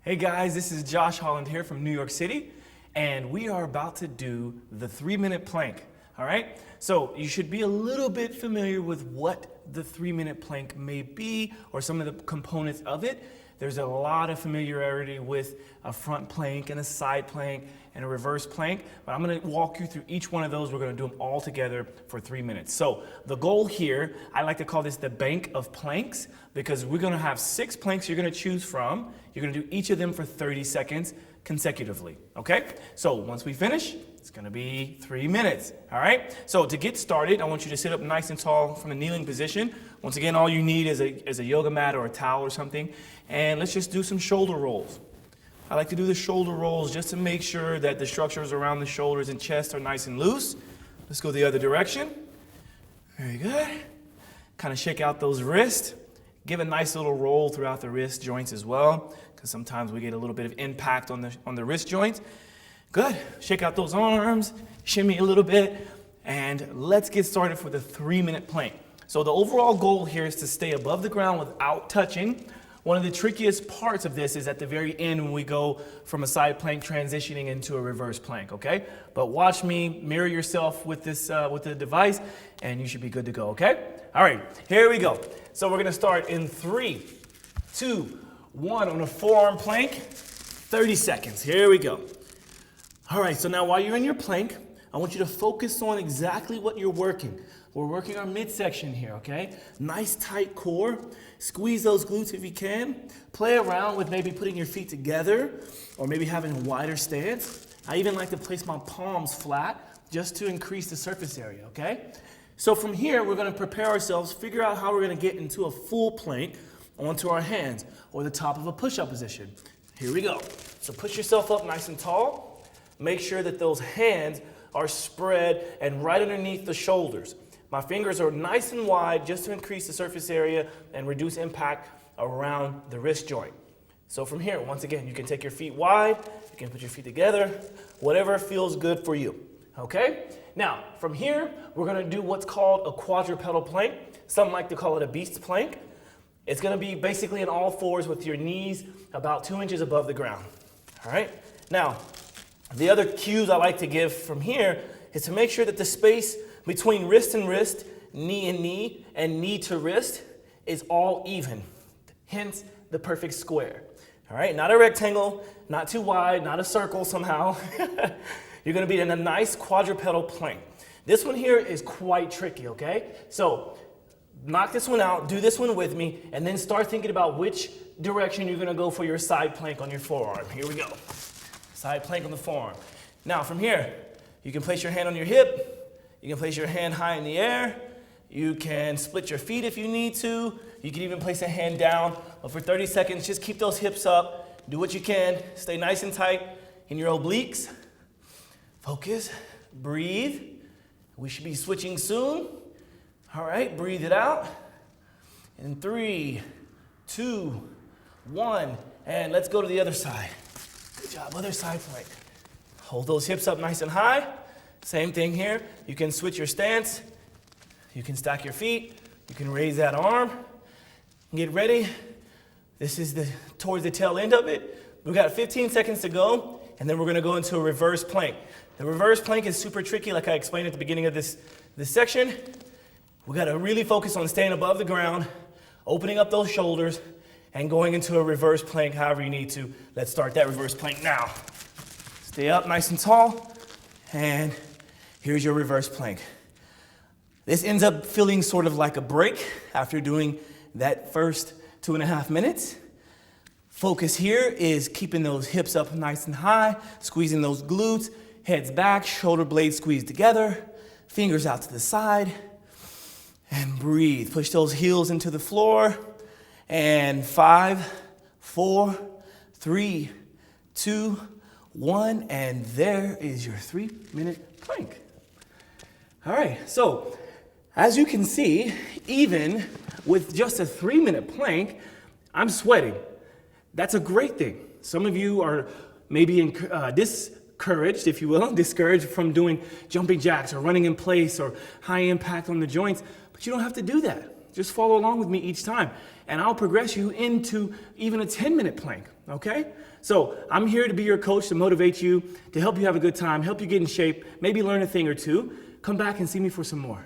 Hey guys, this is Josh Holland here from New York City, and we are about to do the 3-minute plank, all right? So you should be a little bit familiar with what the 3-minute plank may be or some of the components of it. There's a lot of familiarity with a front plank and a side plank and a reverse plank, but I'm gonna walk you through each one of those. We're gonna do them all together for 3 minutes. So the goal here, I like to call this the bank of planks because we're gonna have 6 planks you're gonna choose from. You're gonna do each of them for 30 seconds consecutively, okay? So once we finish, it's gonna be 3 minutes, all right? So to get started, I want you to sit up nice and tall from a kneeling position. Once again, all you need is a yoga mat or a towel or something, and let's just do some shoulder rolls. I like to do the shoulder rolls just to make sure that the structures around the shoulders and chest are nice and loose. Let's go the other direction. Very good. Kind of shake out those wrists. Give a nice little roll throughout the wrist joints as well, because sometimes we get a little bit of impact on the wrist joints. Good. Shake out those arms, shimmy a little bit, and let's get started for the 3-minute plank. So the overall goal here is to stay above the ground without touching. One of the trickiest parts of this is at the very end when we go from a side plank transitioning into a reverse plank, okay? But watch me, mirror yourself with this with the device, and you should be good to go, okay? All right, here we go. So we're gonna start in 3, 2, 1 on a forearm plank, 30 seconds. Here we go. All right, so now while you're in your plank, I want you to focus on exactly what you're working. We're working our midsection here, okay? Nice tight core. Squeeze those glutes if you can. Play around with maybe putting your feet together or maybe having a wider stance. I even like to place my palms flat just to increase the surface area, okay? So from here, we're gonna prepare ourselves, figure out how we're gonna get into a full plank onto our hands or the top of a push-up position. Here we go. So push yourself up nice and tall. Make sure that those hands are spread and right underneath the shoulders. My fingers are nice and wide just to increase the surface area and reduce impact around the wrist joint. So from here, once again, you can take your feet wide, you can put your feet together, whatever feels good for you, okay? Now, from here, we're gonna do what's called a quadrupedal plank. Some like to call it a beast plank. It's gonna be basically in all fours with your knees about 2 inches above the ground, all right? Now, the other cues I like to give from here is to make sure that the space between wrist and wrist, knee and knee, and knee to wrist is all even. Hence, the perfect square. All right, not a rectangle, not too wide, not a circle somehow. You're gonna be in a nice quadrupedal plank. This one here is quite tricky, okay? So, knock this one out, do this one with me, and then start thinking about which direction you're gonna go for your side plank on your forearm. Here we go. Side plank on the forearm. Now, from here, you can place your hand on your hip. You can place your hand high in the air. You can split your feet if you need to. You can even place a hand down. But for 30 seconds, just keep those hips up. Do what you can. Stay nice and tight in your obliques. Focus. Breathe. We should be switching soon. All right, breathe it out. In 3, 2, 1, and let's go to the other side. Good job, other side plank. Hold those hips up nice and high. Same thing here. You can switch your stance. You can stack your feet. You can raise that arm. Get ready. This is towards the tail end of it. We've got 15 seconds to go, and then we're gonna go into a reverse plank. The reverse plank is super tricky, like I explained at the beginning of this section. We gotta really focus on staying above the ground, opening up those shoulders, and going into a reverse plank however you need to. Let's start that reverse plank now. Stay up nice and tall, and here's your reverse plank. This ends up feeling sort of like a break after doing that first 2.5 minutes. Focus here is keeping those hips up nice and high, squeezing those glutes, heads back, shoulder blades squeezed together, fingers out to the side, and breathe. Push those heels into the floor, and 5, 4, 3, 2, 1, and there is your 3-minute plank. All right, so as you can see, even with just a 3-minute plank, I'm sweating. That's a great thing. Some of you are maybe discouraged, if you will, discouraged from doing jumping jacks or running in place or high impact on the joints, but you don't have to do that. Just follow along with me each time, and I'll progress you into even a 10-minute plank, okay? So I'm here to be your coach, to motivate you, to help you have a good time, help you get in shape, maybe learn a thing or two. Come back and see me for some more.